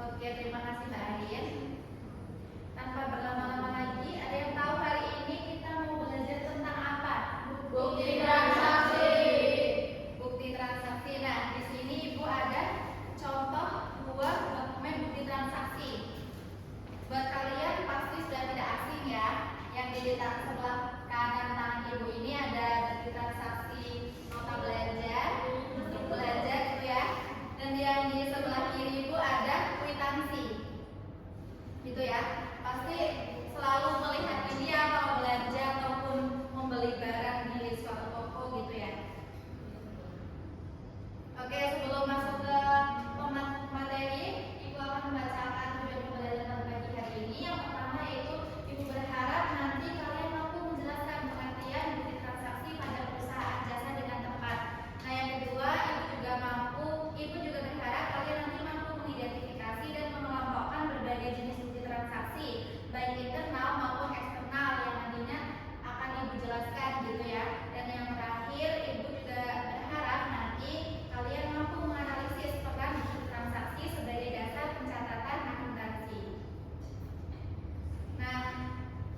Oke, terima kasih Mbak Arin. Tanpa berlama-lama lagi, ada yang tahu hari ini kita mau belajar tentang apa? Bukti transaksi. Bukti transaksi. Nah, di sini Ibu ada contoh buah dokumen bukti transaksi. Buat kalian pasti sudah tidak asing ya. Yang di sebelah kanan tangan Ibu ini ada bukti transaksi nota belanja, untuk belanja gitu ya. Dan yang di sebelah kiri Ibu ada kwitansi. Gitu ya. Pasti selalu melihat ini ya kalau belanja ataupun membeli barang di suatu toko gitu ya. Oke, sebelum masuk ke materi, Ibu akan membacakan tujuan pembelajaran pagi hari ini. Yang pertama yaitu Ibu berharap nanti kalian mampu menjelaskan pengertian bukti transaksi pada perusahaan jasa dengan tepat. Nah, yang kedua, Ibu juga berharap kalian nanti mampu mengidentifikasi dan mengelompokkan berbagai jenis bukti transaksi, baik internal maupun eksternal yang nantinya akan Ibu jelaskan gitu ya. Dan yang terakhir, Ibu juga berharap nanti kalian mampu menganalisis peran bukti transaksi sebagai dasar pencatatan akuntansi. Nah,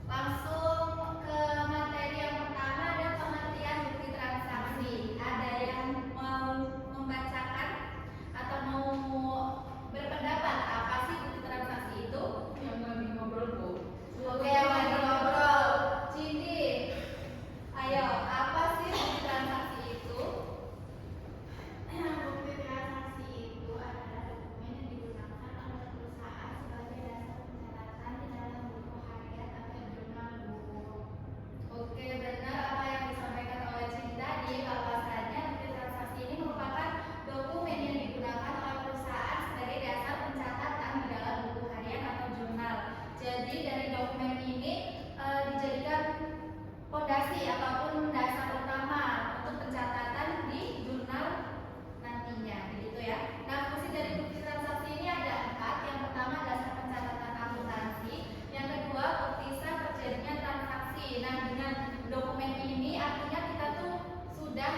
langsung ke materi yang pertama, ada pengertian bukti transaksi. Ada yang mau membacakan atau mau berpendapat apa sih bukti transaksi itu? Yang lagi ngobrol, Bu. Oke, yang lagi ngobrol. Cindy, ayo, apa sih bukti transaksi itu? Bukti transaksi itu adalah dokumen yang digunakan oleh perusahaan sebagai dasar pencatatan di dalam buku harian atau jurnal buku. Oke, benar apa yang disampaikan oleh Cindy tadi, bahwasanya bukti transaksi ini merupakan dokumen yang digunakan oleh perusahaan sebagai dasar pencatatan di dalam buku harian atau jurnal. Jadi dari dokumen ini dijadikan fondasi ataupun dasar utama untuk pencatatan di jurnal nantinya, begitu ya. Nah, fungsi dari bukti transaksi ini ada 4. Yang pertama dasar pencatatan akuntansi, yang kedua bukti sah terjadinya transaksi. Nah, dengan dokumen ini artinya kita tuh sudah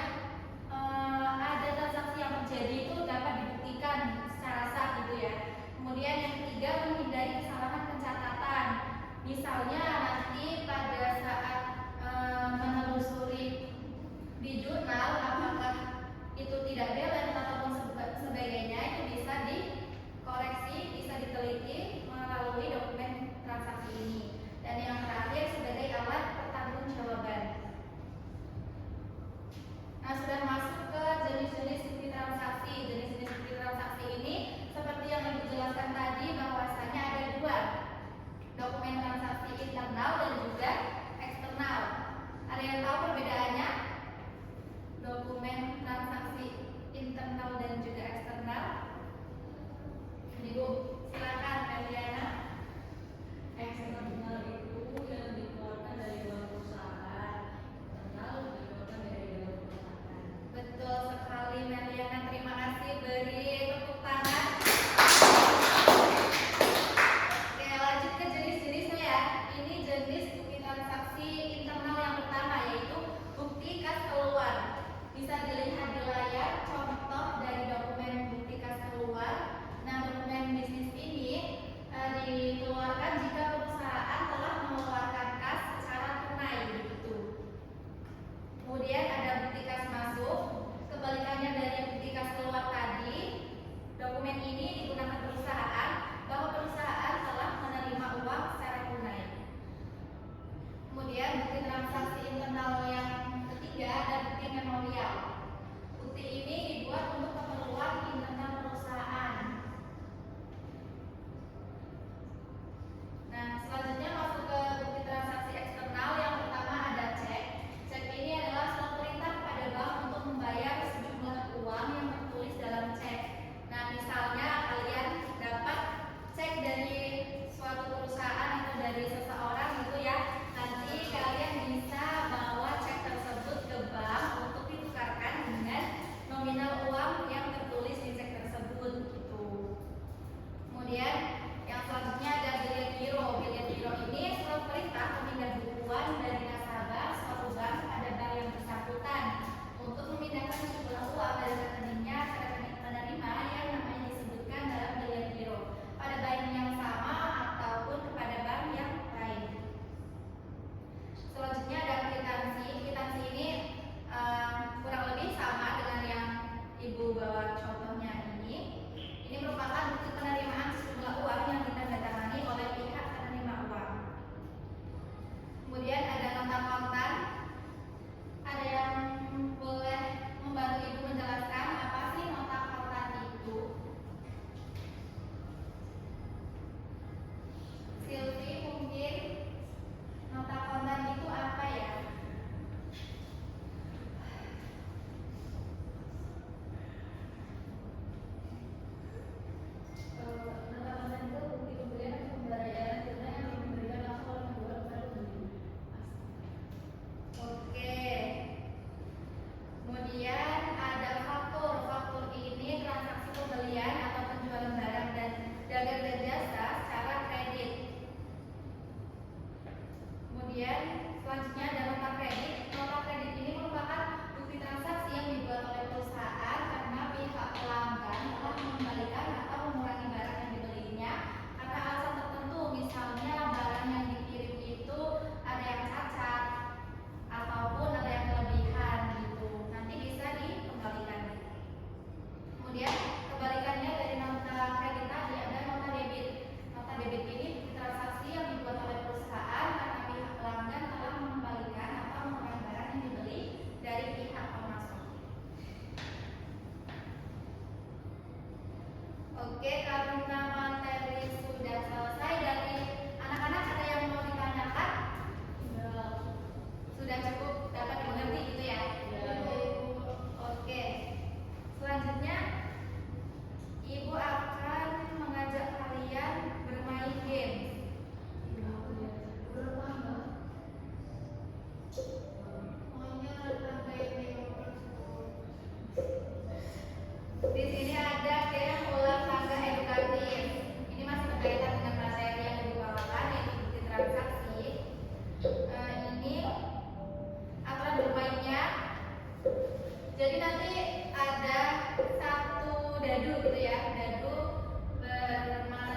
ada transaksi yang terjadi itu dapat dibuktikan secara sah gitu ya. Kemudian yang ketiga menghindari kesalahan pencatatan. Misalnya nanti pada saat menelusuri di jurnal apakah itu tidak valid ataupun sebagainya, itu bisa dikoreksi, bisa diteliti melalui dokumen transaksi ini. Dan yang terakhir sebagai alat pertanggungjawaban. Nah, sudah masuk ke jenis-jenis bukti transaksi. Jenis-jenis bukti transaksi ini seperti yang Ibu jelaskan tadi, bahwasanya ada 2, dokumen transaksi internal dan juga eksternal. Ada yang tahu perbedaannya? Dokumen transaksi internal dan juga eksternal. Ibu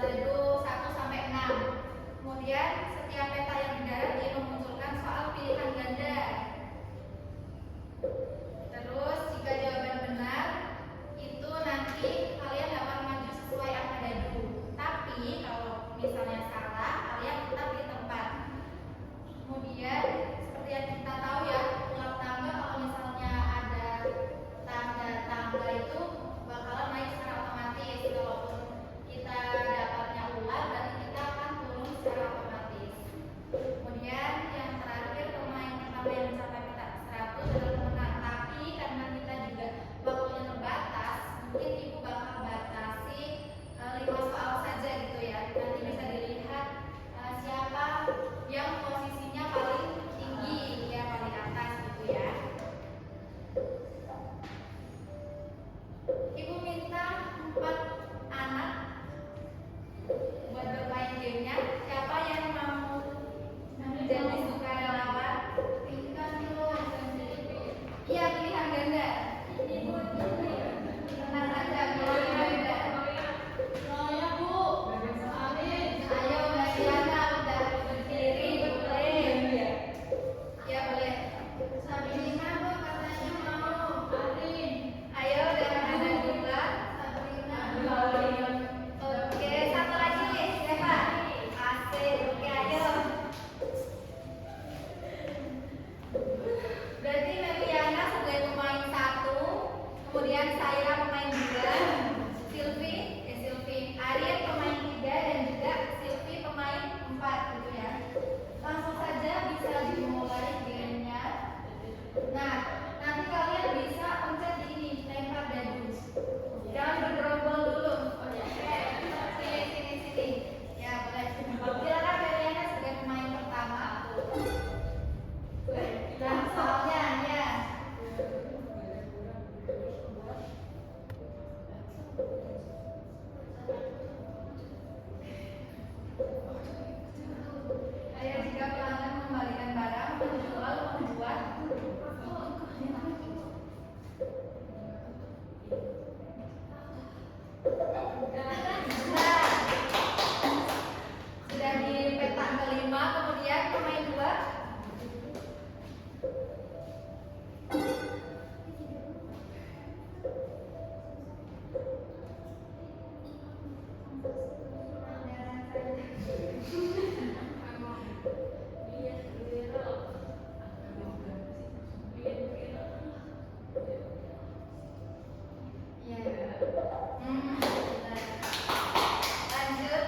dadu 1 sampai 6. Kemudian setiap peta yang digarap dia memunculkan soal pilihan ganda. Terus jika jawaban benar itu nanti kalian dapat maju sesuai angka dadu. Tapi kalau misalnya salah kalian tetap di tempat. Kemudian seperti yang kita tahu ya, ulang tangga kalau misalnya ada tangga itu bakalan naik secara otomatis. Kalaupun kita dapatnya ulang berarti kita akan turun secara otomatis. Kemudian yang terakhir pemain pertama yang mencapai peta 100 adalah pemenang. Tapi karena kita juga waktunya terbatas, mungkin ibu bakal batasi 5 soal saja gitu ya. Nanti bisa dilihat siapa yang posisinya paling tinggi ya, paling atas gitu ya. Ibu minta 4 anak buat bermain gamenya. Siapa yang mau jadi sukarelawan? Iya, pilihan ganda. Ibu tenang aja, pilihan ganda. Saya Bu. Amin. Ayo Mbak Diana udah berdiri, boleh. Ya boleh. Sabrina Bu katanya mau. Amin. Ayo dengan ada 2. Sabrina. Oke, satu lagi nih, siapa? Asik, oke ayo. Berarti Meliana sebagai pemain 1, kemudian Saira pemain 2, Silvi, Aryan pemain 3 dan juga Silvi pemain 4 gitu ya. Langsung saja bisa dimulai gamenya. Nah, nanti kalian bisa pencet ini, lempar dadu. Jangan bergerombol dulu. Sini. Ya boleh. Silakan Meliana sebagai pemain pertama. Nah, soalnya ya. Ayo jika pelanggan mengembalikan barang, menjual, membuat. Nah, sudah di peta kelima, kemudian pemain 2. Lanjut.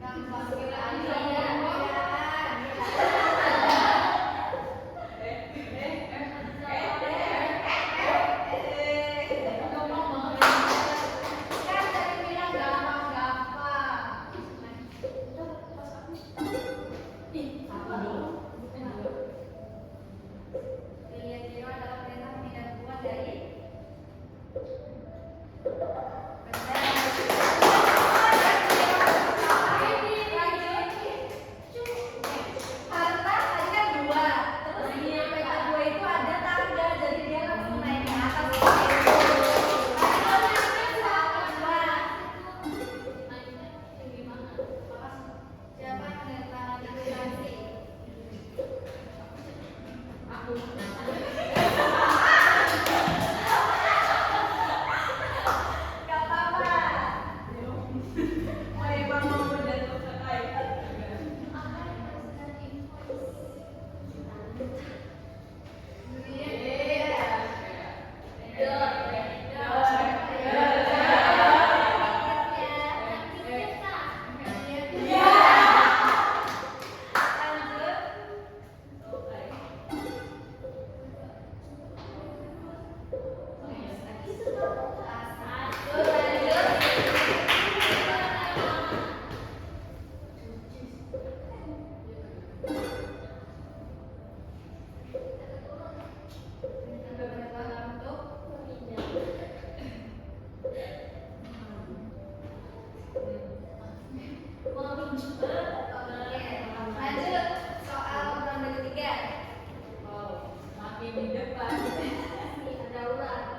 Gampang kira aja ya. Kan tadi bilang gampang-gampang. Pilihan Jero adalah perintah pemindahan hubungan dari harta tadi kan 2. Terus di peta 2 itu ada tangga, jadi dia langsung naik ke atas. Siapa yang menandatangani kwitansi? Gak apa-apa. Lanjut soal ronde ketiga. di depan ada ular.